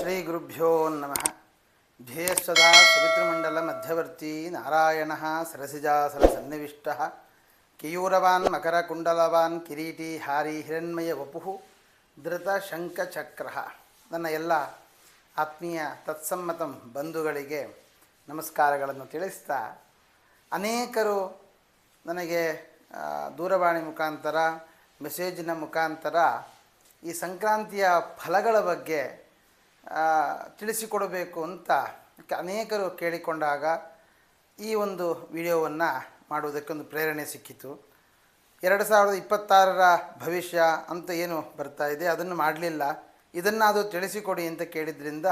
ಶ್ರೀ ಗುರುಭ್ಯೋ ನಮಃ. ಧ್ಯೇಯಸ್ವದಾ ಸವಿತೃಮಂಡಲ ಮಧ್ಯವರ್ತಿ ನಾರಾಯಣ ಸರಸಿಜಾಸನ ಸನ್ನಿವಿಷ್ಟ ಕೇಯೂರವಾನ್ ಮಕರಕುಂಡಲವಾನ್ ಕಿರೀಟಿ ಹಾರಿ ಹಿರಣ್ಮಯ ವಪು ಧೃತ ಶಂಖಚಕ್ರ. ನನ್ನ ಎಲ್ಲ ಆತ್ಮೀಯ ತತ್ಸಮ್ಮತಂ ಬಂಧುಗಳಿಗೆ ನಮಸ್ಕಾರಗಳನ್ನು ತಿಳಿಸ್ತಾ, ಅನೇಕರು ನನಗೆ ದೂರವಾಣಿ ಮುಖಾಂತರ ಮೆಸೇಜಿನ ಮುಖಾಂತರ ಈ ಸಂಕ್ರಾಂತಿಯ ಫಲಗಳ ಬಗ್ಗೆ ತಿಳಿಸಿಕೊಡಬೇಕು ಅಂತ ಅನೇಕರು ಕೇಳಿಕೊಂಡಾಗ ಈ ಒಂದು ವಿಡಿಯೋವನ್ನು ಮಾಡುವುದಕ್ಕೊಂದು ಪ್ರೇರಣೆ ಸಿಕ್ಕಿತು. 2026 ಭವಿಷ್ಯ ಅಂತ ಏನು ಬರ್ತಾ ಇದೆ ಅದನ್ನು ಮಾಡಲಿಲ್ಲ, ಇದನ್ನಾದರೂ ತಿಳಿಸಿಕೊಡಿ ಅಂತ ಕೇಳಿದ್ರಿಂದ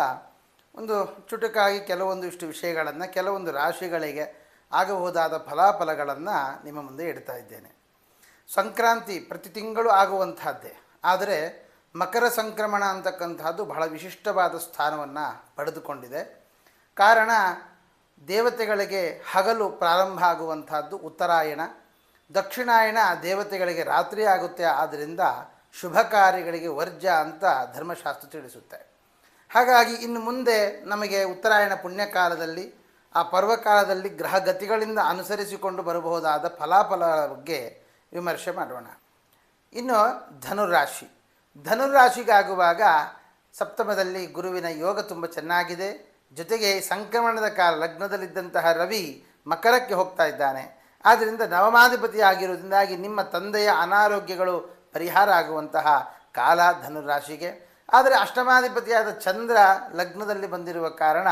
ಒಂದು ಚುಟುಕಾಗಿ ಕೆಲವೊಂದಿಷ್ಟು ವಿಷಯಗಳನ್ನು, ಕೆಲವೊಂದು ರಾಶಿಗಳಿಗೆ ಆಗಬಹುದಾದ ಫಲಾಫಲಗಳನ್ನು ನಿಮ್ಮ ಮುಂದೆ ಇಡ್ತಾ ಇದ್ದೇನೆ. ಸಂಕ್ರಾಂತಿ ಪ್ರತಿ ತಿಂಗಳು ಆಗುವಂತಹದ್ದೇ, ಆದರೆ ಮಕರ ಸಂಕ್ರಮಣ ಅಂತಕ್ಕಂಥದ್ದು ಬಹಳ ವಿಶಿಷ್ಟವಾದ ಸ್ಥಾನವನ್ನು ಪಡೆದುಕೊಂಡಿದೆ. ಕಾರಣ, ದೇವತೆಗಳಿಗೆ ಹಗಲು ಪ್ರಾರಂಭ ಆಗುವಂತಹದ್ದು ಉತ್ತರಾಯಣ, ದಕ್ಷಿಣಾಯಣ ದೇವತೆಗಳಿಗೆ ರಾತ್ರಿ ಆಗುತ್ತೆ. ಆದ್ದರಿಂದ ಶುಭ ಕಾರ್ಯಗಳಿಗೆ ವರ್ಜ್ಯ ಅಂತ ಧರ್ಮಶಾಸ್ತ್ರ ತಿಳಿಸುತ್ತೆ. ಹಾಗಾಗಿ ಇನ್ನು ಮುಂದೆ ನಮಗೆ ಉತ್ತರಾಯಣ ಪುಣ್ಯಕಾಲದಲ್ಲಿ, ಆ ಪರ್ವಕಾಲದಲ್ಲಿ ಗ್ರಹಗತಿಗಳಿಂದ ಅನುಸರಿಸಿಕೊಂಡು ಬರಬಹುದಾದ ಫಲಾಫಲಗಳ ಬಗ್ಗೆ ವಿಮರ್ಶೆ ಮಾಡೋಣ. ಇನ್ನು ಧನುರಾಶಿ, ಧನುರಾಶಿಗಾಗುವಾಗ ಸಪ್ತಮದಲ್ಲಿ ಗುರುವಿನ ಯೋಗ ತುಂಬ ಚೆನ್ನಾಗಿದೆ. ಜೊತೆಗೆ ಸಂಕ್ರಮಣದ ಕಾಲ, ಲಗ್ನದಲ್ಲಿದ್ದಂತಹ ರವಿ ಮಕರಕ್ಕೆ ಹೋಗ್ತಾ ಇದ್ದಾನೆ. ಆದ್ದರಿಂದ ನವಮಾಧಿಪತಿ ಆಗಿರುವುದರಿಂದಾಗಿ ನಿಮ್ಮ ತಂದೆಯ ಅನಾರೋಗ್ಯಗಳು ಪರಿಹಾರ ಆಗುವಂತಹ ಕಾಲ ಧನುರಾಶಿಗೆ. ಆದರೆ ಅಷ್ಟಮಾಧಿಪತಿಯಾದ ಚಂದ್ರ ಲಗ್ನದಲ್ಲಿ ಬಂದಿರುವ ಕಾರಣ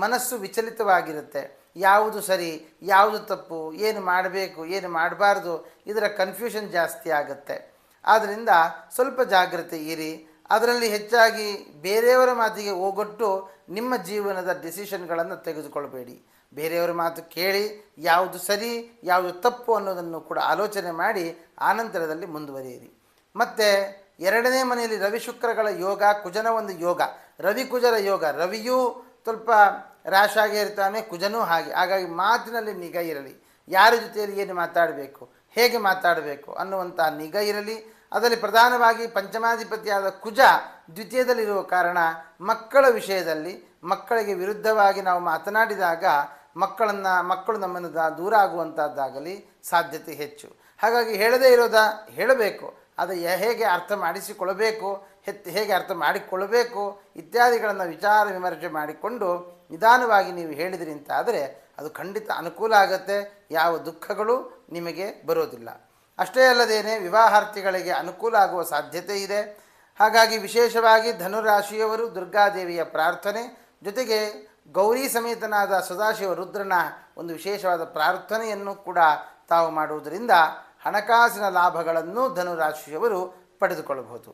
ಮನಸ್ಸು ವಿಚಲಿತವಾಗಿರುತ್ತೆ. ಯಾವುದು ಸರಿ, ಯಾವುದು ತಪ್ಪು, ಏನು ಮಾಡಬೇಕು, ಏನು ಮಾಡಬಾರ್ದು, ಇದರ ಕನ್ಫ್ಯೂಷನ್ ಜಾಸ್ತಿ ಆಗುತ್ತೆ. ಆದ್ದರಿಂದ ಸ್ವಲ್ಪ ಜಾಗ್ರತೆ ಇರಿ. ಅದರಲ್ಲಿ ಹೆಚ್ಚಾಗಿ ಬೇರೆಯವರ ಮಾತಿಗೆ ಓಗೊಟ್ಟು ನಿಮ್ಮ ಜೀವನದ ಡಿಸಿಷನ್ಗಳನ್ನು ತೆಗೆದುಕೊಳ್ಬೇಡಿ. ಬೇರೆಯವರ ಮಾತು ಕೇಳಿ ಯಾವುದು ಸರಿ, ಯಾವುದು ತಪ್ಪು ಅನ್ನೋದನ್ನು ಕೂಡ ಆಲೋಚನೆ ಮಾಡಿ ಆನಂತರದಲ್ಲಿ ಮುಂದುವರಿಯಿರಿ. ಮತ್ತು 2ನೇ ಮನೆಯಲ್ಲಿ ರವಿ ಶುಕ್ರಗಳ ಯೋಗ, ಕುಜನ ಒಂದು ಯೋಗ, ರವಿ ಕುಜರ ಯೋಗ. ರವಿಯೂ ಸ್ವಲ್ಪ ರಾಶಾಗಿ ಇರ್ತಾನೆ, ಕುಜನೂ ಹಾಗೆ. ಹಾಗಾಗಿ ಮಾತಿನಲ್ಲಿ ನಿಗಾ ಇರಲಿ. ಯಾರ ಜೊತೆಯಲ್ಲಿ ಏನು ಮಾತಾಡಬೇಕು, ಹೇಗೆ ಮಾತಾಡಬೇಕು ಅನ್ನುವಂಥ ನಿಗಾ ಇರಲಿ. ಅದರಲ್ಲಿ ಪ್ರಧಾನವಾಗಿ ಪಂಚಮಾಧಿಪತಿಯಾದ ಕುಜ ದ್ವಿತೀಯದಲ್ಲಿರುವ ಕಾರಣ ಮಕ್ಕಳ ವಿಷಯದಲ್ಲಿ ಮಕ್ಕಳಿಗೆ ವಿರುದ್ಧವಾಗಿ ನಾವು ಮಾತನಾಡಿದಾಗ ಮಕ್ಕಳು ನಮ್ಮನ್ನು ದೂರ ಆಗುವಂಥದ್ದಾಗಲಿ ಸಾಧ್ಯತೆ ಹೆಚ್ಚು. ಹಾಗಾಗಿ ಹೇಳದೇ ಹೇಳಬೇಕು, ಅದು ಹೇಗೆ ಅರ್ಥ ಮಾಡಿಸಿಕೊಳ್ಳಬೇಕು, ಹೇಗೆ ಅರ್ಥ ಮಾಡಿಕೊಳ್ಳಬೇಕು ಇತ್ಯಾದಿಗಳನ್ನು ವಿಚಾರ ವಿಮರ್ಶೆ ಮಾಡಿಕೊಂಡು ನಿಧಾನವಾಗಿ ನೀವು ಹೇಳಿದ್ರಿ ಅಂತಾದರೆ ಅದು ಖಂಡಿತ ಅನುಕೂಲ ಆಗುತ್ತೆ. ಯಾವ ದುಃಖಗಳು ನಿಮಗೆ ಬರೋದಿಲ್ಲ. ಅಷ್ಟೇ ಅಲ್ಲದೇನೆ ವಿವಾಹಾರ್ಥಿಗಳಿಗೆ ಅನುಕೂಲ ಆಗುವ ಸಾಧ್ಯತೆ ಇದೆ. ಹಾಗಾಗಿ ವಿಶೇಷವಾಗಿ ಧನುರಾಶಿಯವರು ದುರ್ಗಾದೇವಿಯ ಪ್ರಾರ್ಥನೆ, ಜೊತೆಗೆ ಗೌರಿ ಸಮೇತನಾದ ಸದಾಶಿವ ರುದ್ರನ ಒಂದು ವಿಶೇಷವಾದ ಪ್ರಾರ್ಥನೆಯನ್ನು ಕೂಡ ತಾವು ಮಾಡುವುದರಿಂದ ಹಣಕಾಸಿನ ಲಾಭಗಳನ್ನು ಧನುರಾಶಿಯವರು ಪಡೆದುಕೊಳ್ಳಬಹುದು.